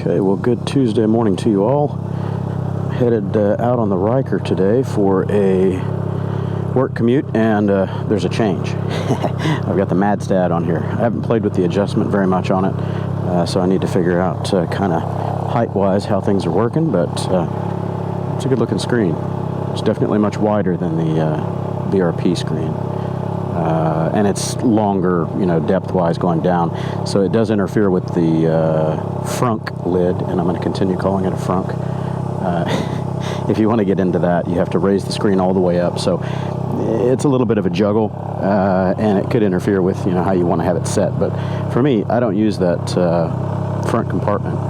Okay, well, good Tuesday morning to you all. Headed out on the Ryker today for a work commute, and there's a change. I've got the MadStad on here. I haven't played with the adjustment very much on it, so I need to figure out kind of height-wise how things are working, but it's a good-looking screen. It's definitely much wider than the BRP screen. And it's longer, you know, depth-wise going down, so it does interfere with the frunk lid, and I'm going to continue calling it a frunk. If you want to get into that, you have to raise the screen all the way up, so it's a little bit of a juggle, and it could interfere with, you know, how you want to have it set. But for me, I don't use that front compartment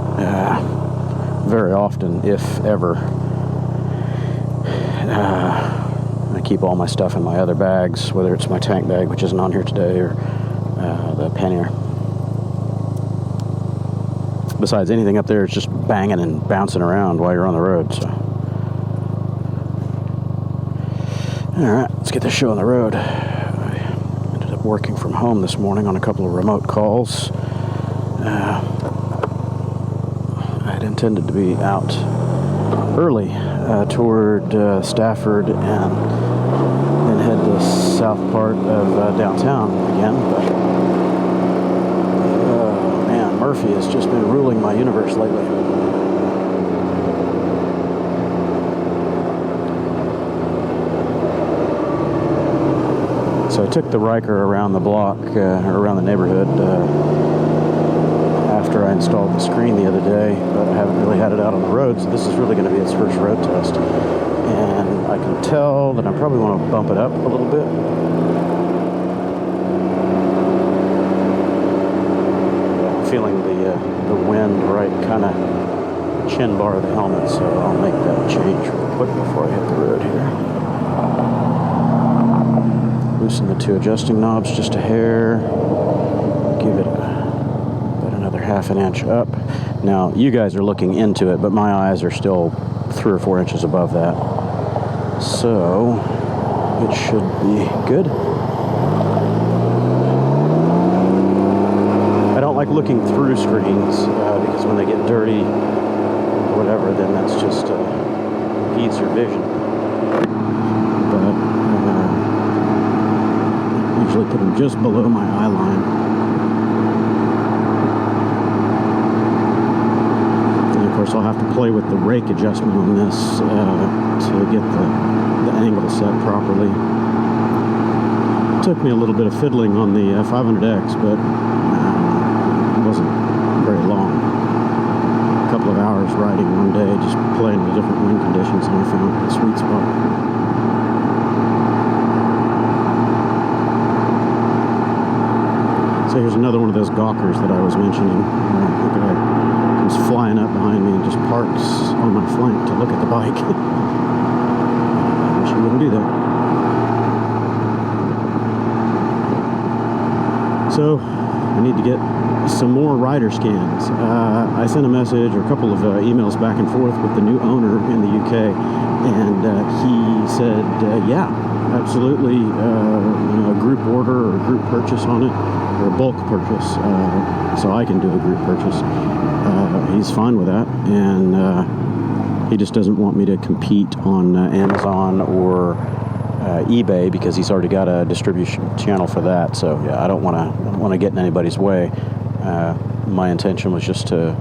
very often, if ever. I keep all my stuff in my other bags, whether it's my tank bag, which isn't on here today, or the pannier. Besides, anything up there is just banging and bouncing around while you're on the road. So, all right, let's get this show on the road. I ended up working from home this morning on a couple of remote calls. I had intended to be out early toward Stafford and then head to the south part of downtown again, but man, Murphy has just been ruling my universe lately. So I took the Ryker around the block, or around the neighborhood, after I installed the screen the other day, but I haven't really had it out on the road, so this is really going to be its first road test. And I can tell that I probably want to bump it up a little bit. Yeah, I'm feeling the wind right kind of chin bar of the helmet, so I'll make that change real quick before I hit the road here. Loosen the two adjusting knobs just a hair. Give it about another half an inch up. Now, you guys are looking into it, but my eyes are still 3 or 4 inches above that. So, it should be good. I don't like looking through screens, because when they get dirty or whatever, then that's just impedes your vision. But I usually put them just below my eye line. Of course, I'll have to play with the rake adjustment on this to get the angle set properly. It took me a little bit of fiddling on the 500X, but it wasn't very long. A couple of hours riding one day, just playing with different wind conditions, and I found the sweet spot. So here's another one of those gawkers that I was mentioning. The guy comes flying up behind me and just parks on my flank to look at the bike. I wish he wouldn't do that. So I need to get some more rider scans. I sent a message or a couple of emails back and forth with the new owner in the UK, and he said, yeah, absolutely, a group order or a group purchase on it, or a bulk purchase, so I can do a group purchase. He's fine with that, and he just doesn't want me to compete on Amazon or eBay, because he's already got a distribution channel for that. So yeah, I don't want to get in anybody's way. My intention was just to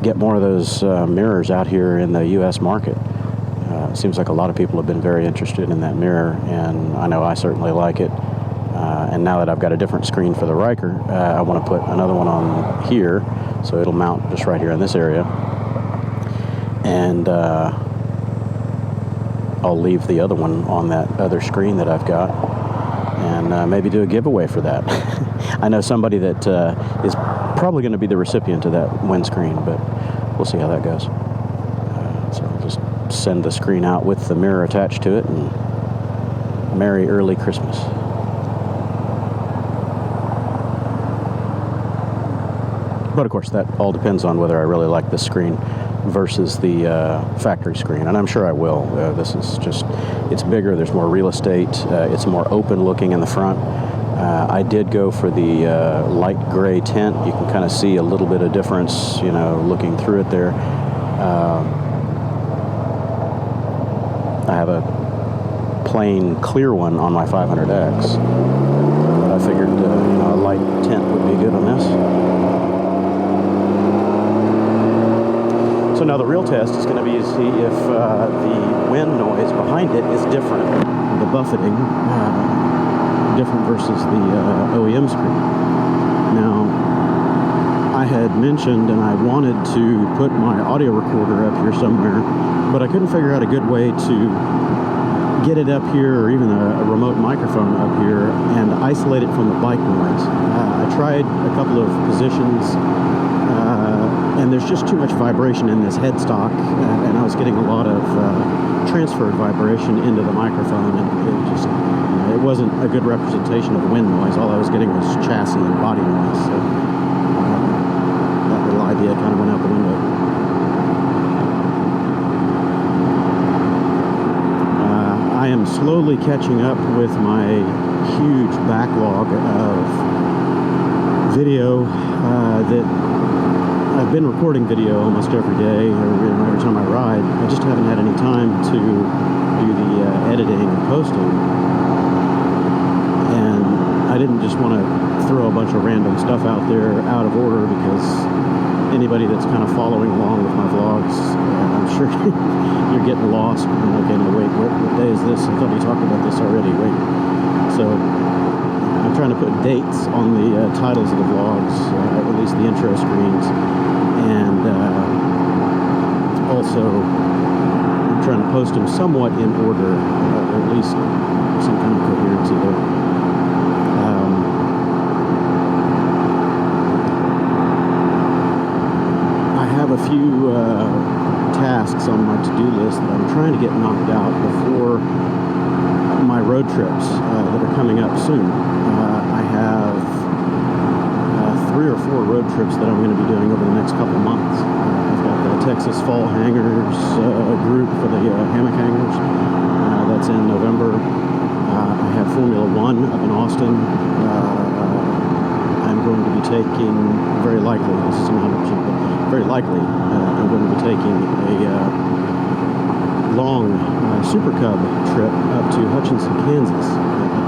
get more of those mirrors out here in the U.S. market. It seems like a lot of people have been very interested in that mirror, and I know I certainly like it. And now that I've got a different screen for the Ryker, I want to put another one on here, so it'll mount just right here in this area. And I'll leave the other one on that other screen that I've got, and maybe do a giveaway for that. I know somebody that is probably going to be the recipient of that windscreen, but we'll see how that goes. So I'll just send the screen out with the mirror attached to it, and Merry Early Christmas. But of course, that all depends on whether I really like this screen versus the factory screen, and I'm sure I will. This is just, it's bigger, there's more real estate, it's more open looking in the front, I did go for the light gray tint. You can kind of see a little bit of difference, you know, looking through it there. I have a plain clear one on my 500X, but I figured, you know, a light tint would be good on this. So now the real test is going to be to see if the wind noise behind it is different. The buffeting, different versus the OEM screen. Now, I had mentioned and I wanted to put my audio recorder up here somewhere, but I couldn't figure out a good way to get it up here, or even a remote microphone up here, and isolate it from the bike noise. I tried a couple of positions, and there's just too much vibration in this headstock, and I was getting a lot of transferred vibration into the microphone, and it wasn't a good representation of wind noise. All I was getting was chassis and body noise, so that little idea kind of went out the window. I am slowly catching up with my huge backlog of video that I've been recording video almost every day, or every time I ride. I just haven't had any time to do the editing and posting. And I didn't just want to throw a bunch of random stuff out there out of order, because anybody that's kind of following along with my vlogs, I'm sure you're getting lost. And okay, no, wait, what day is this? I thought you talked about this already. Wait. So I'm trying to put dates on the titles of the vlogs, at least the intro screens, and also I'm trying to post them somewhat in order, or at least some kind of coherency there. I have a few tasks on my to-do list that I'm trying to get knocked out before my road trips that are coming up soon. I have 3 or 4 road trips that I'm going to be doing over the next couple months. I've got the Texas Fall Hangers group for the hammock hangers. That's in November. I have Formula 1 up in Austin. I'm going to be taking, very likely, this is 100%, but very likely, I'm going to be taking a long Super Cub trip up to Hutchinson, Kansas.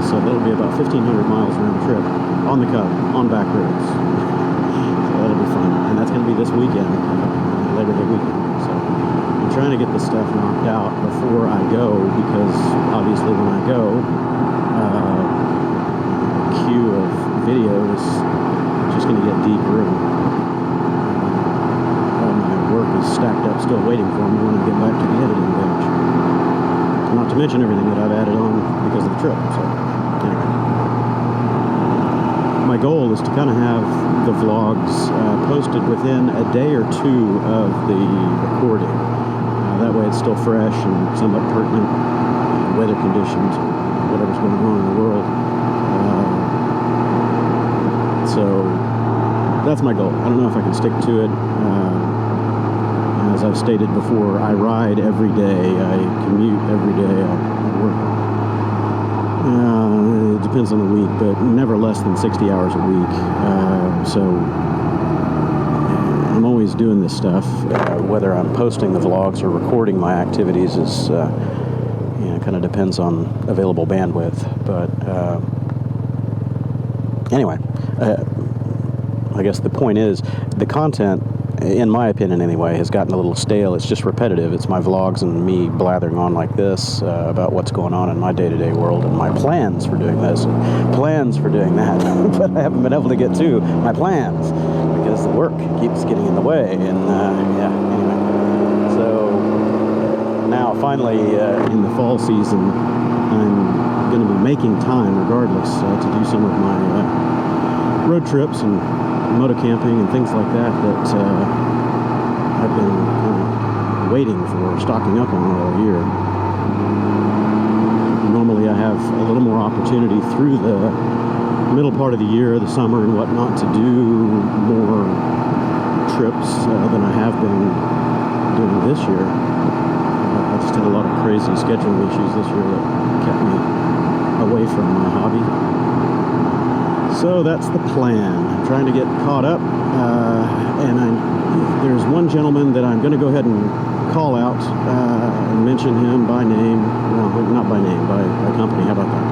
So that'll be about 1,500 miles round trip on the Cub, on back roads. So that'll be fun. And that's going to be this weekend, Labor Day weekend. So I'm trying to get this stuff knocked out before I go, because obviously when I go, the queue of videos is just going to get deeper, and all my work is stacked up still waiting for me when I get back to the editing bench. Not to mention everything that I've added on because of the trip. So anyway, my goal is to kind of have the vlogs posted within a day or two of the recording. That way it's still fresh and somewhat pertinent, weather conditions, whatever's going on in the world. So that's my goal. I don't know if I can stick to it. As I've stated before, I ride every day, I commute every day, I work. It depends on the week, but never less than 60 hours a week. So I'm always doing this stuff. Whether I'm posting the vlogs or recording my activities is, kind of depends on available bandwidth. But anyway, I guess the point is, the content, in my opinion anyway, has gotten a little stale. It's just repetitive. It's my vlogs and me blathering on like this about what's going on in my day-to-day world and my plans for doing this and plans for doing that. But I haven't been able to get to my plans because the work keeps getting in the way. And anyway. So now finally in the fall season, I'm going to be making time regardless to do some of my road trips and moto camping and things like that I've been waiting for, stocking up on all year. Normally I have a little more opportunity through the middle part of the year, the summer and whatnot, to do more trips than I have been doing this year. I just had a lot of crazy scheduling issues this year that kept me away from my hobby. So that's the plan. I'm trying to get caught up, and there's one gentleman that I'm going to go ahead and call out and mention him by name. Well, not by name, by company. How about that?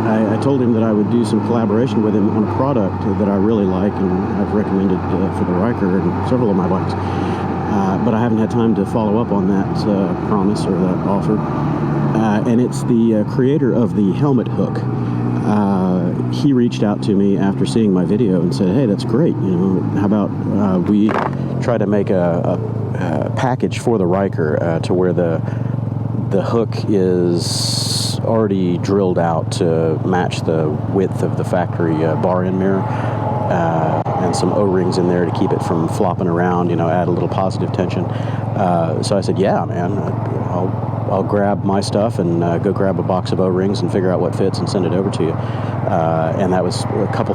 I told him that I would do some collaboration with him on a product that I really like, and I've recommended for the Ryker and several of my bikes. But I haven't had time to follow up on that promise or that offer. And it's the creator of the helmet hook. He reached out to me after seeing my video and said, "Hey, that's great. How about we try to make a package for the Ryker to where the hook is already drilled out to match the width of the factory bar end mirror, and some O-rings in there to keep it from flopping around. Add a little positive tension." So I said, "Yeah, man, I'll grab my stuff and go grab a box of O-rings and figure out what fits and send it over to you." And that was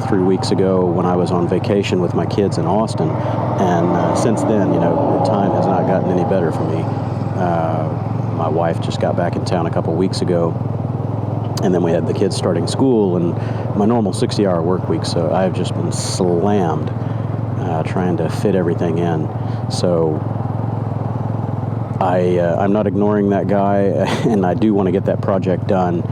3 weeks ago when I was on vacation with my kids in Austin. And since then, time has not gotten any better for me. My wife just got back in town a couple weeks ago, and then we had the kids starting school and my normal 60-hour work week. So I've just been slammed trying to fit everything in. So I'm not ignoring that guy, and I do want to get that project done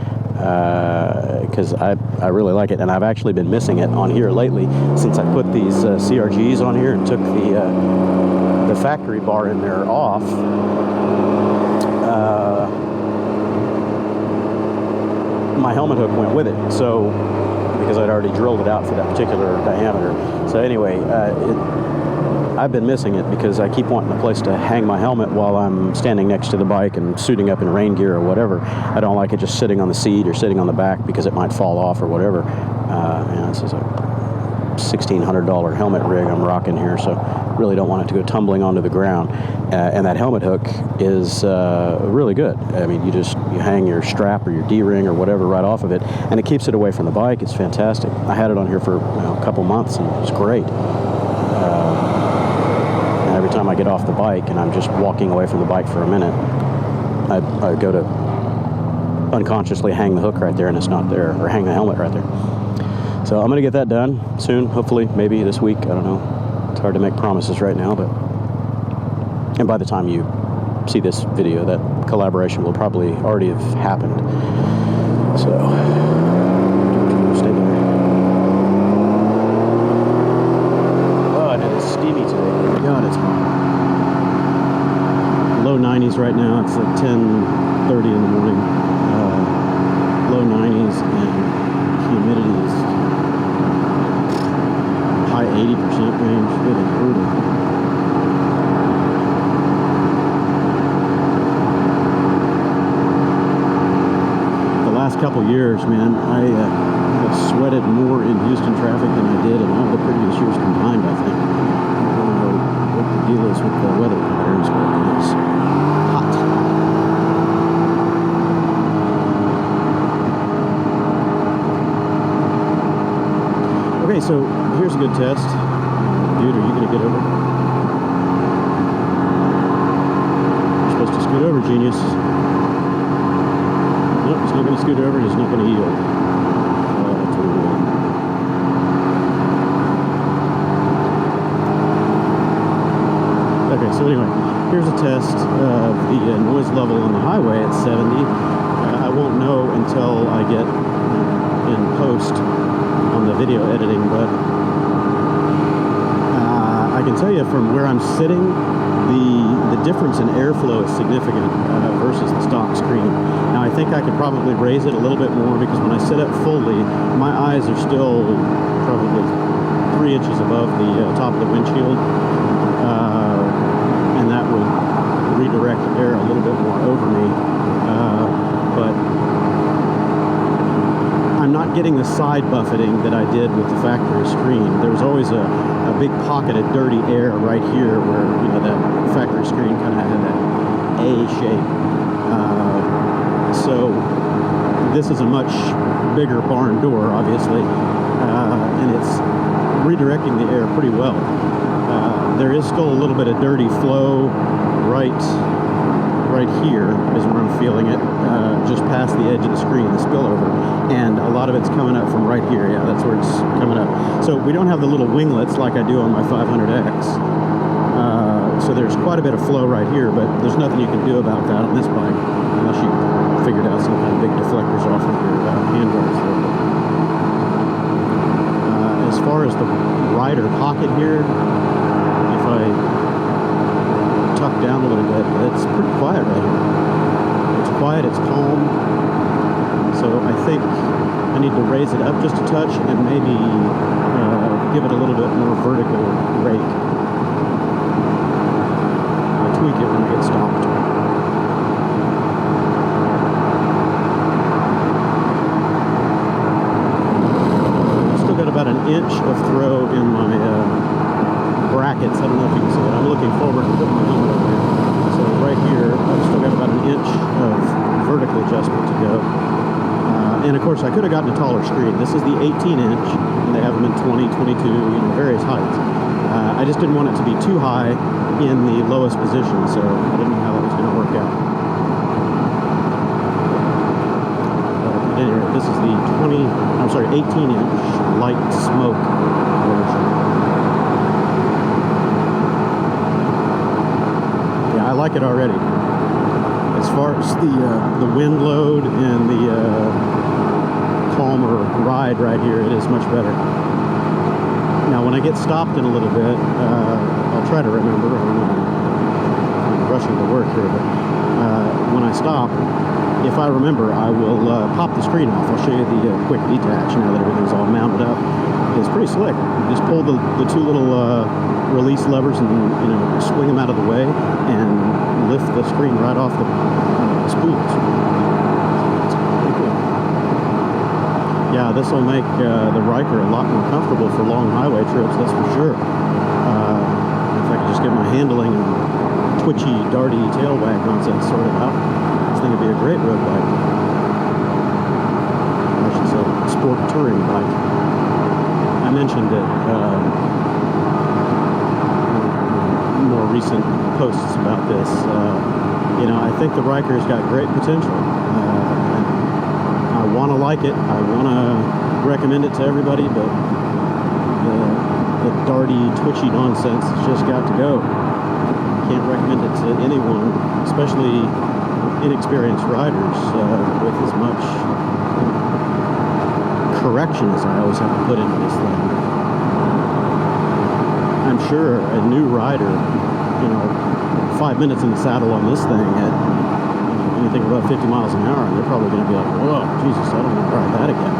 because I really like it, and I've actually been missing it on here lately since I put these CRGs on here and took the factory bar in there off. My helmet hook went with it, so because I'd already drilled it out for that particular diameter. So anyway, I've been missing it because I keep wanting a place to hang my helmet while I'm standing next to the bike and suiting up in rain gear or whatever. I don't like it just sitting on the seat or sitting on the back because it might fall off or whatever. This is a $1,600 helmet rig I'm rocking here, so really don't want it to go tumbling onto the ground. And that helmet hook is really good. I mean, you hang your strap or your D-ring or whatever right off of it, and it keeps it away from the bike. It's fantastic. I had it on here for a couple months, and it's great. Every time I get off the bike and I'm just walking away from the bike for a minute, I go to unconsciously hang the hook right there, and it's not there, or hang the helmet right there. So I'm going to get that done soon, hopefully, maybe this week. I don't know. It's hard to make promises right now, and by the time you see this video, that collaboration will probably already have happened. So stay there. Oh, and it's steamy today. God, it's hot. Low 90s right now. It's like 10:30 in the morning. Low 90s, and humidity is high 80% range. It is brutal. The last couple years, man, I have sweated more in Houston traffic than I did in all the previous years combined, I think. I don't know what the deal is with the weather patterns, but it's hot. Okay, so here's a good test. Dude, are you going to get over? You're supposed to scoot over, genius. Nope, he's not going to scoot over, he's not going to yield. That's really good. Okay, so anyway, here's a test of the noise level on the highway at 70. I won't know until I get in post on the video editing, but I can tell you from where I'm sitting, the difference in airflow is significant versus the stock screen. Now I think I could probably raise it a little bit more because when I sit up fully, my eyes are still probably 3 inches above the top of the windshield, and that would redirect air a little bit more over me, but I'm not getting the side buffeting that I did with the factory screen. There was always a big pocket of dirty air right here where, that factory screen kind of had that A shape. So this is a much bigger barn door, obviously, and it's redirecting the air pretty well. There is still a little bit of dirty flow right right here is where I'm feeling it, just past the edge of the screen, the spillover, and a lot of it's coming up from right here. Yeah, that's where it's coming up. So we don't have the little winglets like I do on my 500X. So there's quite a bit of flow right here, but there's nothing you can do about that on this bike unless you figured out some kind of big deflectors off of your handguards. As far as the rider pocket here, if I tuck down a little bit, it's pretty quiet right here. It's quiet, it's calm. So I think I need to raise it up just a touch and maybe give it a little bit more vertical rake. I'll tweak it when I get stopped. Still got about an inch of throw in my brackets. I don't know if you can see it. I'm looking forward to putting my helmet over here. So right here, I've still got about an inch of vertical adjustment to go. And of course, I could have gotten a taller screen. This is the 18-inch, and they have them in 20, 22, various heights. I just didn't want it to be too high in the lowest position, so I didn't know how that was going to work out. At any rate, this is the 18-inch light smoke version. Yeah, I like it already. As far as the wind load and the calmer ride right here, it is much better. Now when I get stopped in a little bit, I'll try to remember. I'm rushing to work here, but when I stop, if I remember, I will pop the screen off. I'll show you the quick detach now that everything's all mounted up. It's pretty slick. You just pull the two little release levers and swing them out of the way and lift the screen right off the spools. Yeah, this will make the Ryker a lot more comfortable for long highway trips, that's for sure. If I could just get my handling and twitchy, darty tail wag nonsense sorted out, this thing would be a great road bike. I should say sport touring bike. I mentioned it more recent posts about this. I think the Ryker's got great potential. I want to like it. I want to recommend it to everybody, but the darty, twitchy nonsense has just got to go. I can't recommend it to anyone, especially inexperienced riders, with as much correction as I always have to put into this thing. I'm sure a new rider, 5 minutes in the saddle on this thing at anything above 50 miles an hour, and they're probably going to be like, whoa, Jesus, I don't want to ride that again.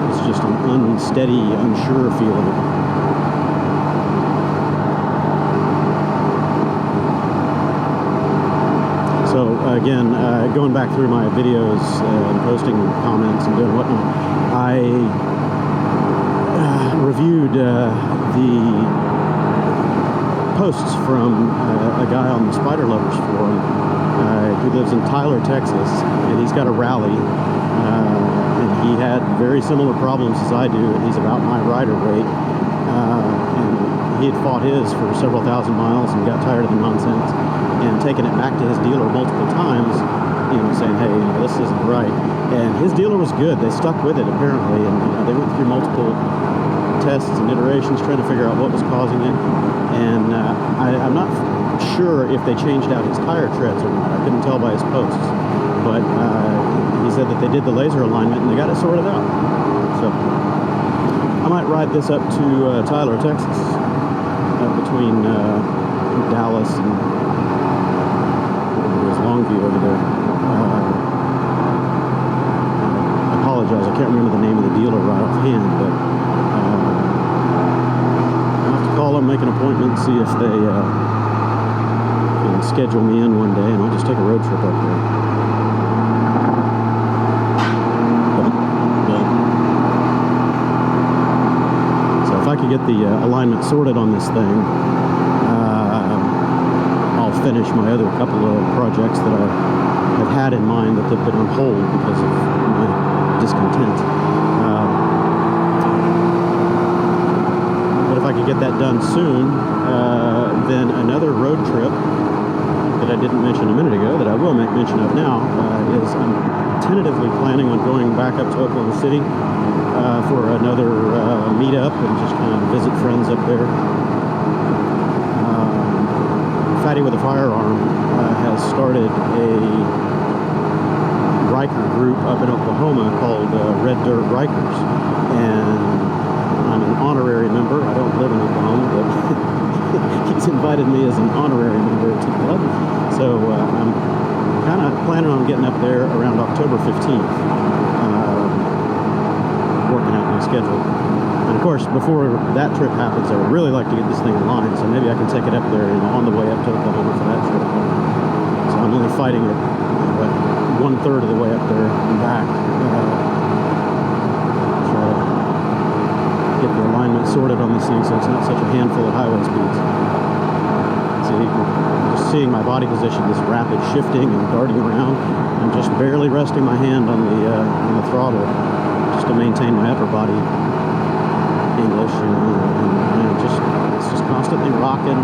It's just an unsteady, unsure feeling. So again, going back through my videos and posting comments and doing whatnot, I reviewed the posts from a guy on the Spider Lovers forum who lives in Tyler, Texas, and he's got a rally, and he had very similar problems as I do, and he's about my rider weight, and he had fought his for several thousand miles and got tired of the nonsense, and taken it back to his dealer multiple times, saying, hey, this isn't right, and his dealer was good. They stuck with it, apparently, and they went through multiple tests and iterations trying to figure out what was causing it, and I'm not sure if they changed out his tire treads or not. I couldn't tell by his posts, but he said that they did the laser alignment and they got it sorted out. So I might ride this up to Tyler, Texas, between Dallas and there's Longview over there. I apologize, I can't remember the name of the dealer right offhand, but call them, make an appointment, see if they can schedule me in one day, and I'll just take a road trip up there. So if I could get the alignment sorted on this thing, I'll finish my other couple of projects that I have had in mind that have been on hold because of my discontent. If I could get that done soon, then another road trip that that I didn't mention a minute ago that I will make mention of now is I'm tentatively planning on going back up to Oklahoma City for another meetup and just kind of visit friends up there. Fatty with a Firearm has started a Ryker group up in Oklahoma called Red Dirt Rykers, and I'm an honorary member. I don't live in Oklahoma, but he's invited me as an honorary member to the club. So I'm kind of planning on getting up there around October 15th, working out my schedule. And of course, before that trip happens, I would really like to get this thing in line, so maybe I can take it up there, on the way up to Oklahoma for that trip. So I'm only fighting it 1/3 of the way up there and back. Try to get the alignment sorted on this thing so it's not such a handful of highway speeds. See, just seeing my body position, this rapid shifting and darting around. I'm just barely resting my hand on the throttle just to maintain my upper body English, and it's just constantly rocking,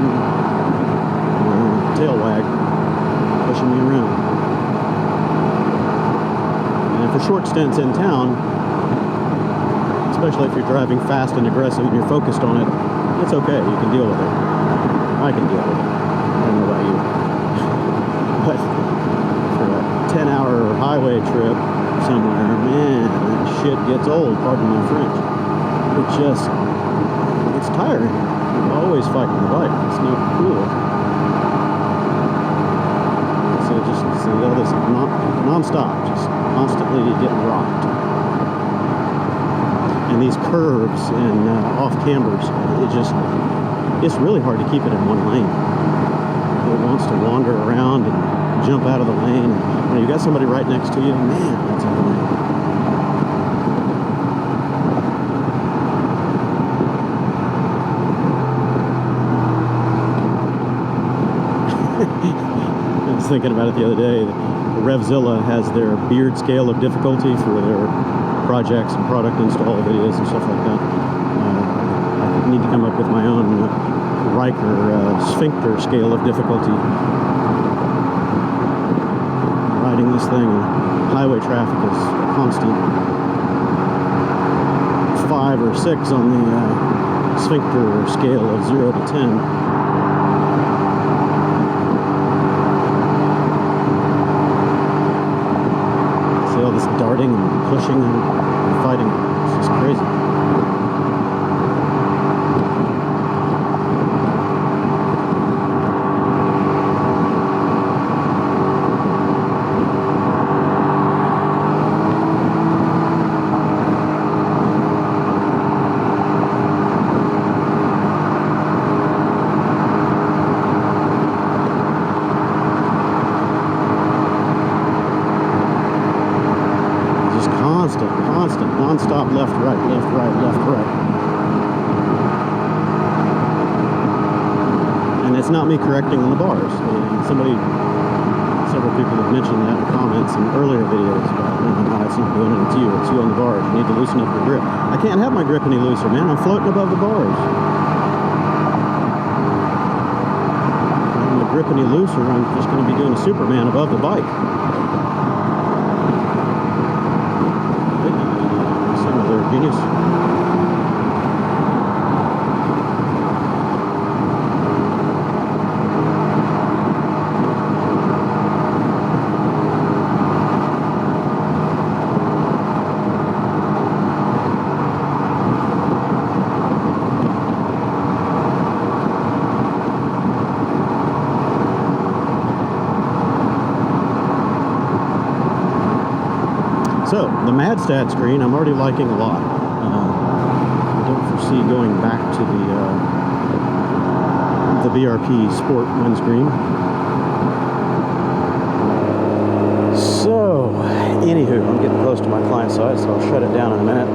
tail wag, pushing me around. And for short stints in town, especially if you're driving fast and aggressive and you're focused on it, it's okay. You can deal with it. I can deal with it. I don't know about you. But for a 10-hour highway trip somewhere, man, that shit gets old, pardon my French. It's tiring. You're always fighting the bike. It's not cool. So just all this non-stop, just constantly getting rocked. And these curves and off cambers, it's really hard to keep it in one lane. It wants to wander around and jump out of the lane. And when you got somebody right next to you, man, that's annoying. I was thinking about it the other day. Revzilla has their beard scale of difficulty for their projects and product install videos and stuff like that. I need to come up with my own Ryker sphincter scale of difficulty. Riding this thing, highway traffic is constant. 5 or 6 on the sphincter scale of 0 to 10. All this darting and pushing and fighting. It's just crazy. Constant, non-stop left, right, left, right, left, right. And it's not me correcting on the bars. Several people have mentioned that in comments in earlier videos about, no, it's not doing it, it's you on the bars. You need to loosen up your grip. I can't have my grip any looser, man. I'm floating above the bars. If I have my grip any looser, I'm just going to be doing a Superman above the bike. Genius. So, the MadStad screen, I'm already liking a lot. I don't foresee going back to the BRP Sport windscreen. So, anywho, I'm getting close to my client side, so I'll shut it down in a minute.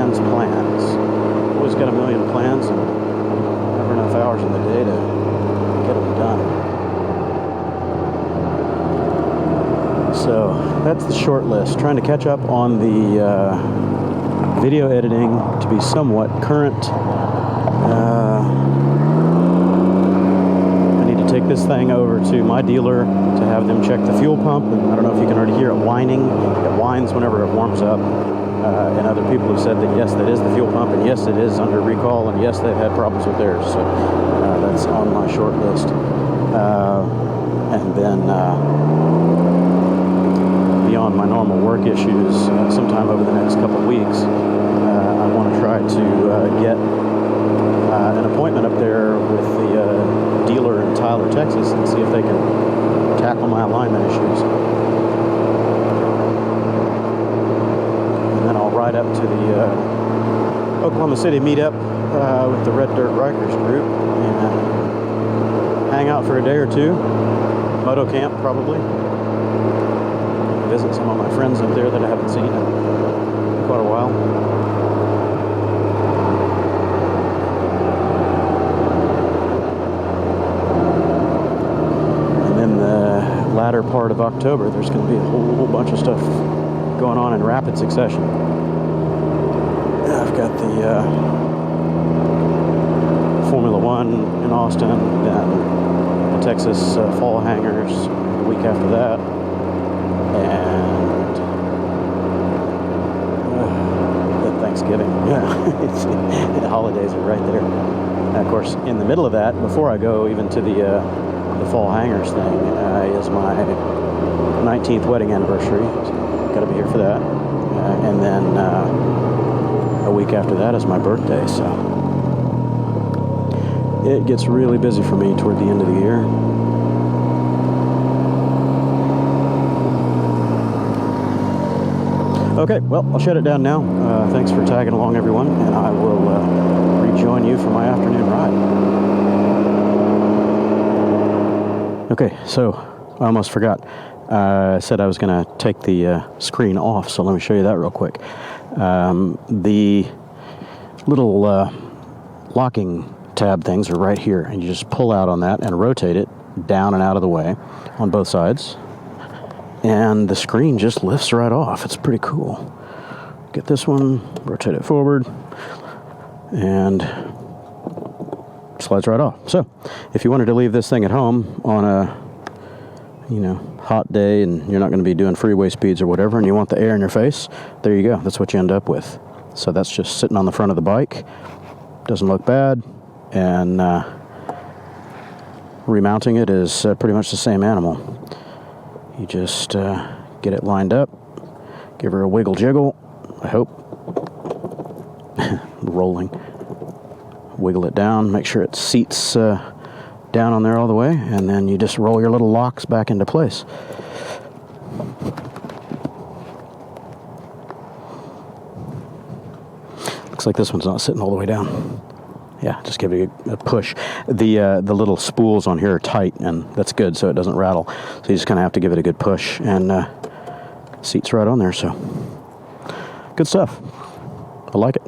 Plans. Always got a million plans and never enough hours in the day to get them done. So that's the short list. Trying to catch up on the video editing to be somewhat current. take this thing over to my dealer to have them check the fuel pump. And I don't know if you can already hear it whining. It whines whenever it warms up. And other people have said that yes, that is the fuel pump, and yes, it is under recall, and yes, they've had problems with theirs. So that's on my short list. And then beyond my normal work issues, sometime over the next couple of weeks, I want to try to get an appointment up there with the dealer in Tyler, Texas, and see if they can tackle my alignment issues. And then I'll ride up to the Oklahoma City meetup with the Red Dirt Rikers group and hang out for a day or two. Moto camp, probably. Visit some of my friends up there that I haven't seen in quite a while. And then the latter part of October, there's going to be a whole bunch of stuff going on in rapid succession. I've got the Formula One in Austin, then the Texas Fall Hangers the week after that, and then Thanksgiving. Yeah, the holidays are right there. And of course, in the middle of that, before I go even to the Fall Hangers thing, is my 19th wedding anniversary. So got to be here for that. And then a week after that is my birthday, so it gets really busy for me toward the end of the year. Okay, well, I'll shut it down now. Thanks for tagging along, everyone, and I will rejoin you for my afternoon ride. Okay, so I almost forgot. I said I was going to take the screen off, so let me show you that real quick. The little locking tab things are right here, and you just pull out on that and rotate it down and out of the way on both sides, and the screen just lifts right off. It's pretty cool. Get this one, rotate it forward, and slides right off. So if you wanted to leave this thing at home on a hot day and you're not going to be doing freeway speeds or whatever, and you want the air in your face, there you go. That's what you end up with. So that's just sitting on the front of the bike. Doesn't look bad, and remounting it is pretty much the same animal. You just get it lined up, give her a wiggle jiggle, I hope, rolling, wiggle it down, make sure it seats down on there all the way, and then you just roll your little locks back into place. Looks like this one's not sitting all the way down. Yeah, just give it a push. The little spools on here are tight, and that's good, so it doesn't rattle. So you just kind of have to give it a good push, and seats right on there. So good stuff. I like it.